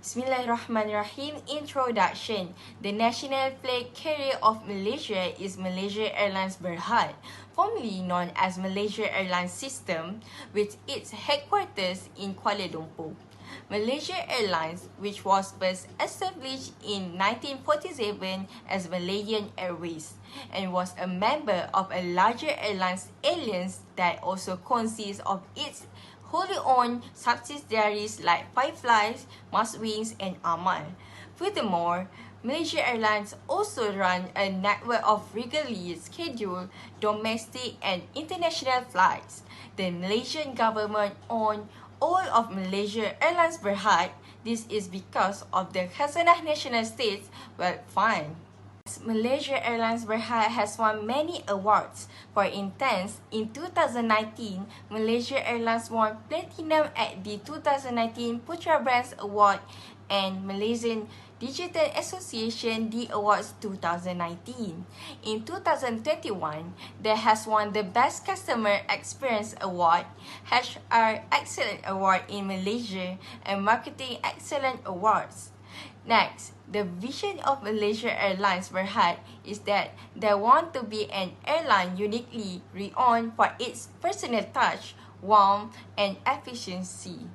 Bismillahirrahmanirrahim. Introduction. The national flag carrier of Malaysia is Malaysia Airlines Berhad, formerly known as Malaysia Airlines System, with its headquarters in Kuala Lumpur. Malaysia Airlines, which was first established in 1947 as Malaysian Airways, and was a member of a larger airlines alliance that also consists of its wholly owned subsidiaries like Fireflies, Maswings, and Amal. Furthermore, Malaysia Airlines also runs a network of regularly scheduled domestic and international flights. The Malaysian government owns all of Malaysia Airlines Berhad. This is because of the Khazanah National States Wealth Fund. Malaysia Airlines Berhad has won many awards. For instance, in 2019, Malaysia Airlines won Platinum at the 2019 Putra Brands Award and Malaysian Digital Association The Awards 2019. In 2021, they has won the Best Customer Experience Award, HR Excellent Award in Malaysia, and Marketing Excellent Awards. Next, the vision of Malaysia Airlines Berhad is that they want to be an airline uniquely renowned for its personal touch, warmth, and efficiency.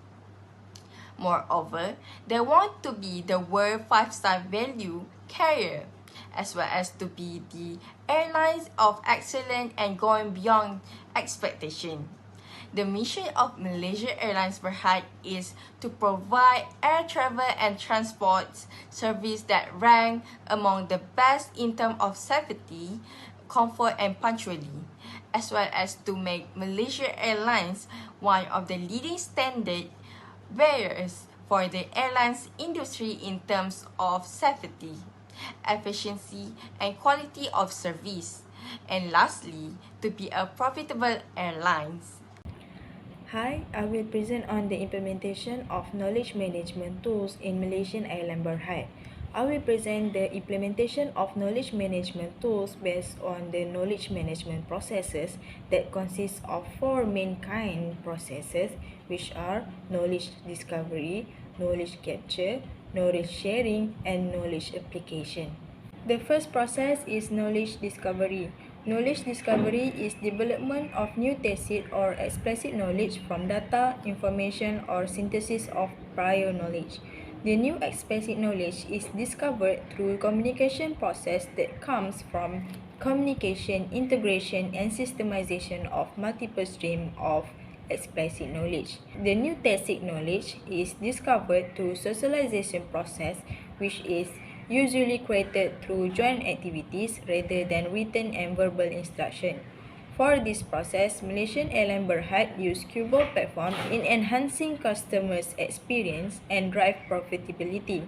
Moreover, they want to be the world 5-star value carrier, as well as to be the airlines of excellence and going beyond expectation. The mission of Malaysia Airlines Berhad is to provide air travel and transport service that rank among the best in terms of safety, comfort, and punctuality, as well as to make Malaysia Airlines one of the leading standard bearers for the airlines industry in terms of safety, efficiency, and quality of service. And lastly, to be a profitable airlines. Hi, I will present on the implementation of knowledge management tools in Malaysian Airlines Berhad. I will present the implementation of knowledge management tools based on the knowledge management processes that consist of four main processes, which are knowledge discovery, knowledge capture, knowledge sharing, and knowledge application. The first process is knowledge discovery. Knowledge discovery is development of new tacit or explicit knowledge from data, information, or synthesis of prior knowledge. The new explicit knowledge is discovered through communication process that comes from communication, integration, and systemization of multiple streams of explicit knowledge. The new tacit knowledge is discovered through socialization process, which is usually created through joint activities rather than written and verbal instruction. For this process, Malaysian Airlines Berhad use Cubal platform in enhancing customers' experience and drive profitability.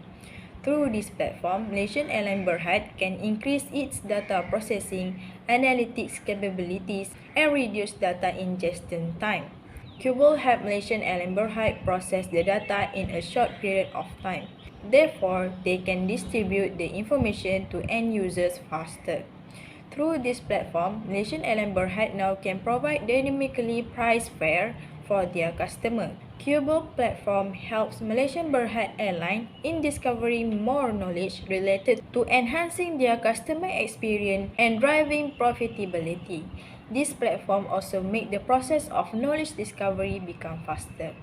Through this platform, Malaysian Airlines Berhad can increase its data processing, analytics capabilities, and reduce data ingestion time. Cubal help Malaysian Airlines Berhad process the data in a short period of time. Therefore, they can distribute the information to end users faster. Through this platform, Malaysian Airlines Berhad now can provide dynamically priced fare for their customer. Cubal platform helps Malaysian Berhad Airline in discovering more knowledge related to enhancing their customer experience and driving profitability. This platform also makes the process of knowledge discovery become faster.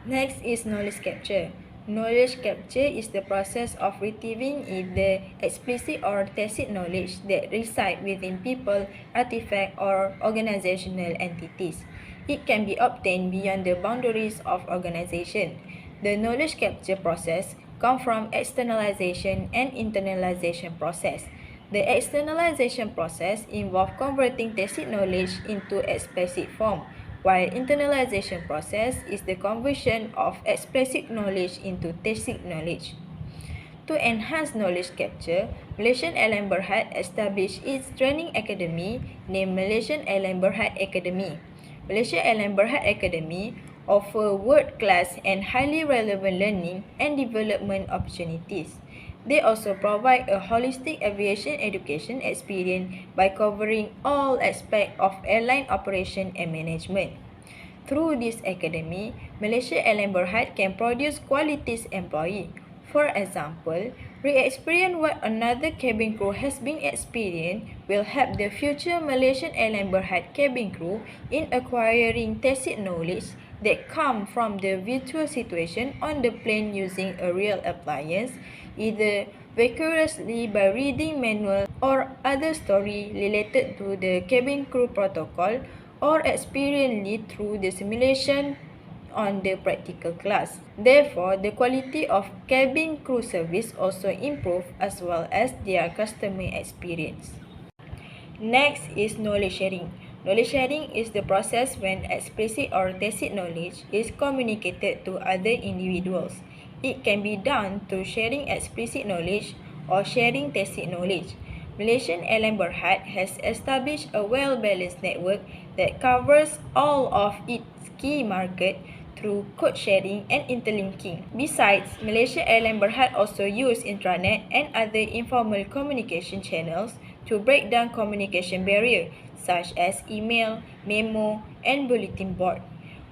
Next is knowledge capture. Knowledge capture is the process of retrieving either explicit or tacit knowledge that reside within people, artifacts, or organizational entities. It can be obtained beyond the boundaries of organization. The knowledge capture process comes from externalization and internalization process. The externalization process involves converting tacit knowledge into explicit form, while internalization process is the conversion of explicit knowledge into tacit knowledge. To enhance knowledge capture, Malaysian Airlines Berhad established its training academy named Malaysian Airlines Berhad Academy. Malaysia Airlines Berhad Academy offer world-class and highly relevant learning and development opportunities. They also provide a holistic aviation education experience by covering all aspects of airline operation and management. Through this academy, Malaysia Airlines Berhad can produce quality employees For example, re-experience what another cabin crew has been experienced will help the future Malaysian Airlines Berhad cabin crew in acquiring tacit knowledge that come from the virtual situation on the plane using a real appliance, either vicariously by reading manual or other story related to the cabin crew protocol, or experientially through the simulation on the practical class. Therefore, the quality of cabin crew service also improve as well as their customer experience. Next is knowledge sharing. Knowledge sharing is the process when explicit or tacit knowledge is communicated to other individuals. It can be done through sharing explicit knowledge or sharing tacit knowledge. Malaysian Airlines Berhad has established a well-balanced network that covers all of its key market through code sharing and interlinking. Besides, Malaysia Airlines Berhad also use intranet and other informal communication channels to break down communication barriers such as email, memo, and bulletin board.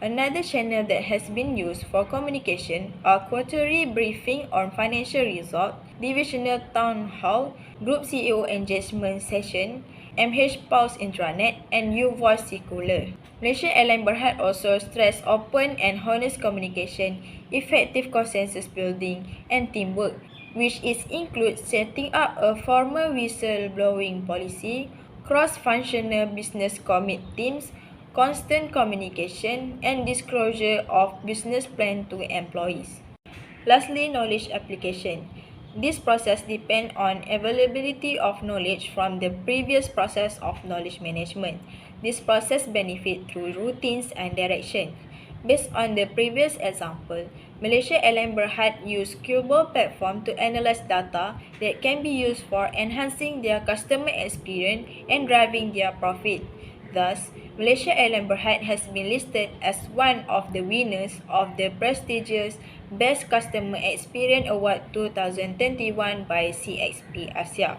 Another channel that has been used for communication are quarterly briefing on financial results, divisional town hall, group CEO engagement session, MH Pulse intranet, and U-Voice circular. Malaysia Airlines Berhad also stress open and honest communication, effective consensus building, and teamwork, which includes setting up a formal whistleblowing policy, cross-functional business commit teams, constant communication, and disclosure of business plan to employees. Lastly, knowledge application. This process depends on availability of knowledge from the previous process of knowledge management. This process benefits through routines and direction. Based on the previous example, Malaysia Airlines Berhad used Cubo platform to analyze data that can be used for enhancing their customer experience and driving their profit. Thus, Malaysia Airlines Berhad has been listed as one of the winners of the prestigious Best Customer Experience Award 2021 by CXP Asia.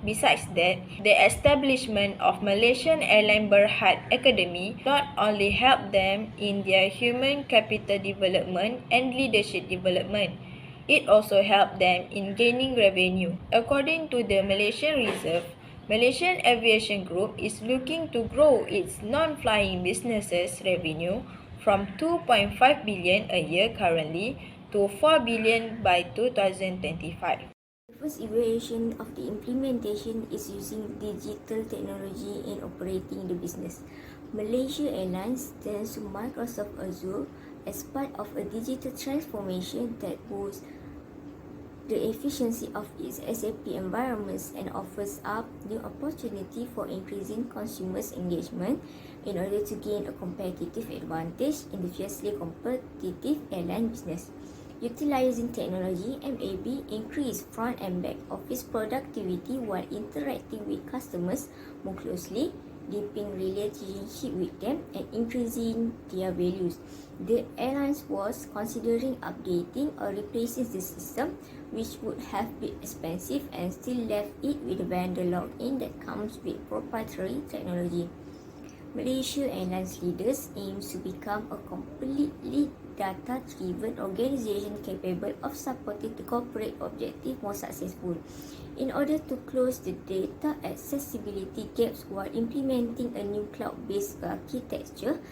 Besides that, the establishment of Malaysian Airlines Berhad Academy not only helped them in their human capital development and leadership development, it also helped them in gaining revenue. According to the Malaysian Reserve, Malaysian Aviation Group is looking to grow its non-flying businesses revenue from 2.5 billion a year currently to 4 billion by 2025. The first evaluation of the implementation is using digital technology in operating the business. Malaysia Airlines turns to Microsoft Azure as part of a digital transformation that boosts the efficiency of its SAP environments and offers up new opportunity for increasing consumers' engagement in order to gain a competitive advantage in the fiercely competitive airline business. Utilizing technology, MAB increased front and back office productivity while interacting with customers more closely, deepening relationship with them and increasing their values. The airlines was considering updating or replacing the system, which would have been expensive and still left it with a vendor login that comes with proprietary technology. Malaysia Airlines leaders aims to become a completely data-driven organization capable of supporting the corporate objective more successful. In order to close the data accessibility gaps while implementing a new cloud-based architecture,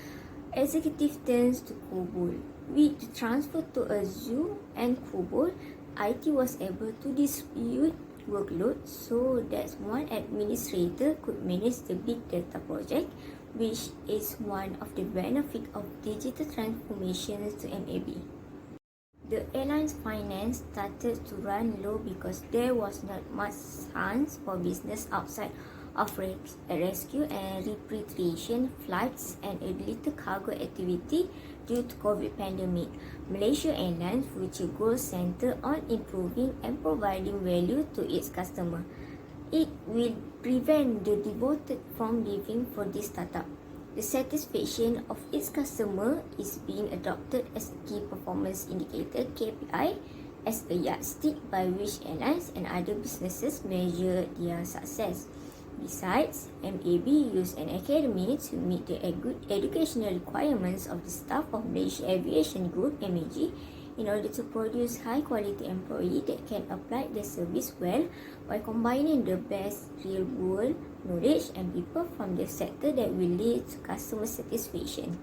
executive turns to COBOL. With the transfer to Azure and COBOL, IT was able to distribute workload so that one administrator could manage the big data project, which is one of the benefits of digital transformations to MAB. The airline's finance started to run low because there was not much chance for business outside of rescue and repatriation flights and a little cargo activity due to COVID pandemic. Malaysia Airlines future goals center on improving and providing value to its customer. It will prevent the devoted from leaving for this startup. The satisfaction of its customer is being adopted as a key performance indicator (KPI) as a yardstick by which airlines and other businesses measure their success. Besides, MAB used an academy to meet the educational requirements of the staff of Malaysia Aviation Group (MAG) in order to produce high-quality employees that can apply the service well by combining the best real-world knowledge and people from the sector that will lead to customer satisfaction.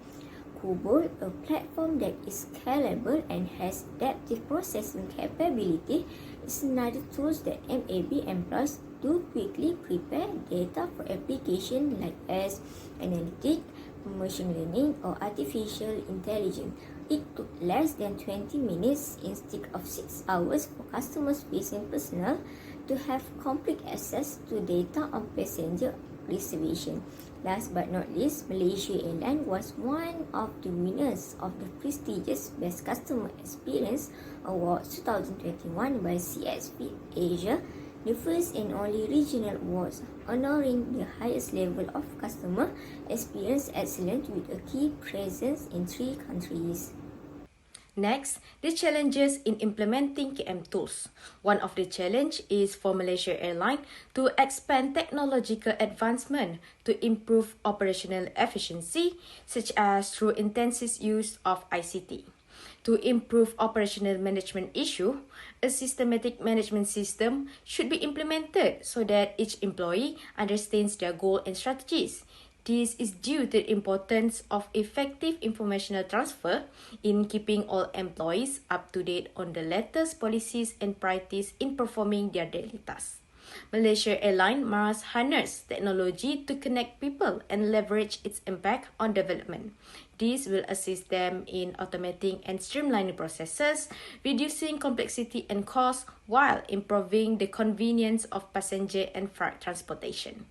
Kubul, a platform that is scalable and has adaptive processing capability, is another tool that MAB employs to quickly prepare data for applications like as analytics, machine learning, or artificial intelligence. It took less than 20 minutes instead of 6 hours for customers-facing personnel to have complete access to data on passenger reservation. Last but not least, Malaysia Airlines was one of the winners of the prestigious Best Customer Experience Award 2021 by CXP Asia, the first and only regional awards honoring the highest level of customer experience excellence with a key presence in 3 countries. Next, the challenges in implementing KM tools. One of the challenge is for Malaysia Airlines to expand technological advancement to improve operational efficiency, such as through intensive use of ICT. To improve operational management issue, a systematic management system should be implemented so that each employee understands their goal and strategies. This is due to the importance of effective informational transfer in keeping all employees up to date on the latest policies and priorities in performing their daily tasks. Malaysia Airlines must harness technology to connect people and leverage its impact on development. This will assist them in automating and streamlining processes, reducing complexity and cost while improving the convenience of passenger and freight transportation.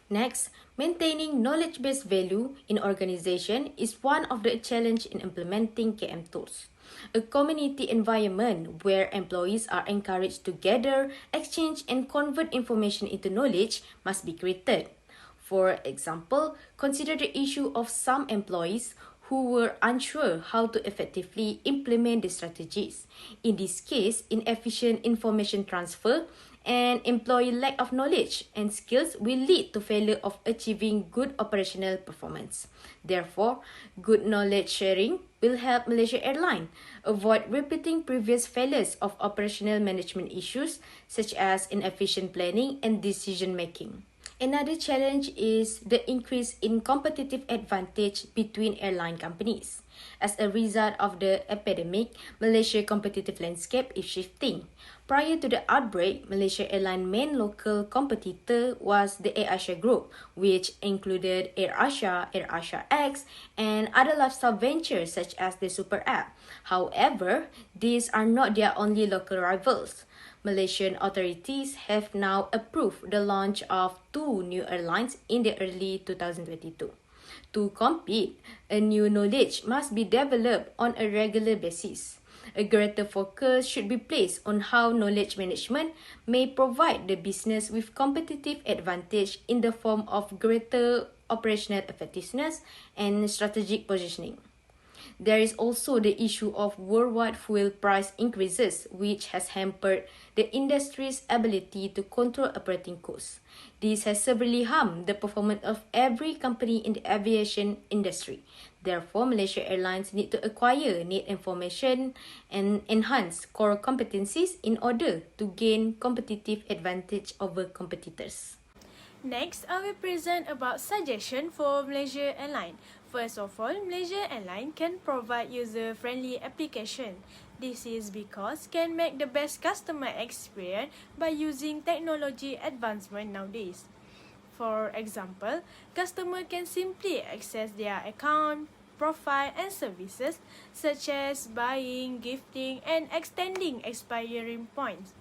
Next, maintaining knowledge-based value in organization is one of the challenges in implementing KM tools. A community environment where employees are encouraged to gather, exchange, and convert information into knowledge must be created. For example, consider the issue of some employees who were unsure how to effectively implement the strategies. In this case, inefficient information transfer and employee lack of knowledge and skills will lead to failure of achieving good operational performance. Therefore, good knowledge sharing will help Malaysia Airlines avoid repeating previous failures of operational management issues such as inefficient planning and decision making. Another challenge is the increase in competitive advantage between airline companies. As a result of the epidemic, Malaysia's competitive landscape is shifting. Prior to the outbreak, Malaysia Airlines' main local competitor was the AirAsia Group, which included AirAsia, AirAsia X, and other lifestyle ventures such as the Super App. However, these are not their only local rivals. Malaysian authorities have now approved the launch of 2 new airlines in the early 2022. To compete, a new knowledge must be developed on a regular basis. A greater focus should be placed on how knowledge management may provide the business with competitive advantage in the form of greater operational effectiveness and strategic positioning. There is also the issue of worldwide fuel price increases, which has hampered the industry's ability to control operating costs. This has severely harmed the performance of every company in the aviation industry. Therefore, Malaysia Airlines need to acquire need information and enhance core competencies in order to gain competitive advantage over competitors. Next, I will present about suggestion for Malaysia Airlines. First of all, Malaysia Airlines can provide user-friendly application. This is because can make the best customer experience by using technology advancement nowadays. For example, customer can simply access their account, profile and services such as buying, gifting and extending expiring points.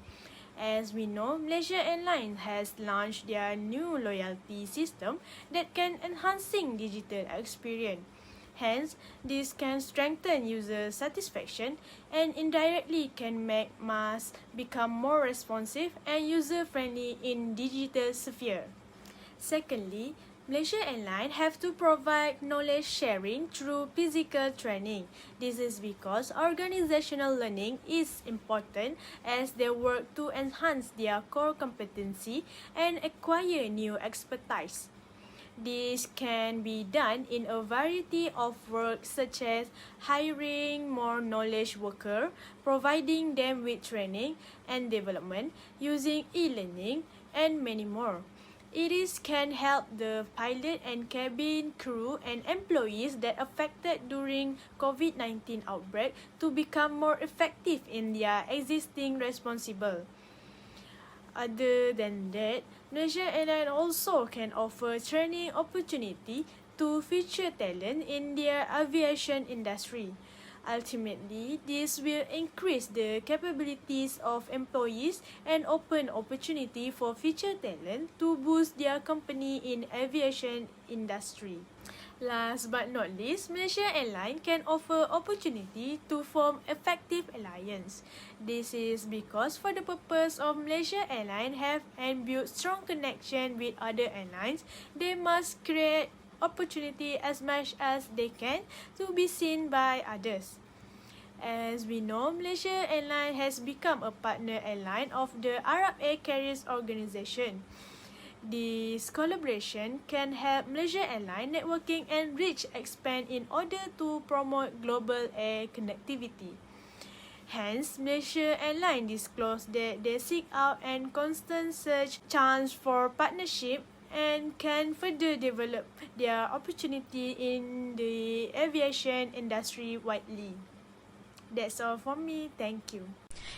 As we know, Malaysia Airlines has launched their new loyalty system that can enhancing digital experience. Hence, this can strengthen user satisfaction and indirectly can make mass become more responsive and user-friendly in digital sphere. Secondly, Malaysia Airlines have to provide knowledge sharing through physical training. This is because organizational learning is important as they work to enhance their core competency and acquire new expertise. This can be done in a variety of work such as hiring more knowledge workers, providing them with training and development, using e-learning, and many more. It is can help the pilot and cabin crew and employees that affected during COVID-19 outbreak to become more effective in their existing responsible. Other than that, Malaysia Airlines also can offer training opportunity to future talent in their aviation industry. Ultimately, this will increase the capabilities of employees and open opportunity for future talent to boost their company in aviation industry. Last but not least, Malaysia Airlines can offer opportunity to form effective alliance. This is because for the purpose of Malaysia Airlines have and build strong connection with other airlines, they must create opportunity as much as they can to be seen by others. As we know, Malaysia Airlines has become a partner airline of the Arab Air Carriers Organization. This collaboration can help Malaysia Airlines networking and reach expand in order to promote global air connectivity. Hence, Malaysia Airlines disclosed that they seek out and constant search chance for partnership and can further develop their opportunity in the aviation industry widely. That's all from me. Thank you.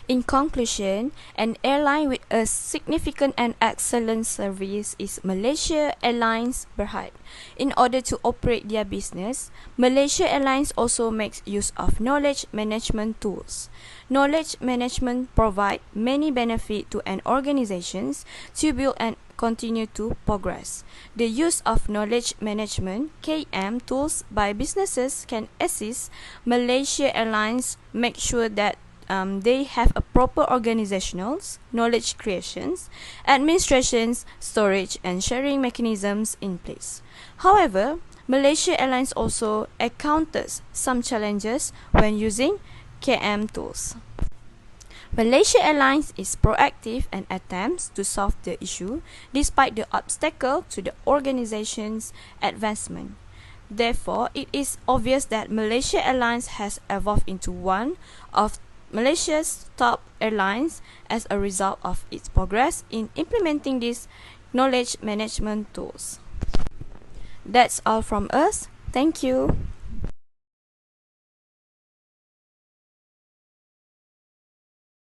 In conclusion, an airline with a significant and excellent service is Malaysia Airlines Berhad. In order to operate their business, Malaysia Airlines also makes use of knowledge management tools. Knowledge management provide many benefits to an organization to build and continue to progress. The use of knowledge management (KM) tools by businesses can assist Malaysia Airlines make sure that they have a proper organizationals, knowledge creations, administrations, storage and sharing mechanisms in place. However, Malaysia Airlines also encounters some challenges when using KM tools. Malaysia Airlines is proactive and attempts to solve the issue despite the obstacle to the organization's advancement. Therefore, it is obvious that Malaysia Airlines has evolved into one of Malaysia's top airlines as a result of its progress in implementing these knowledge management tools. That's all from us. Thank you.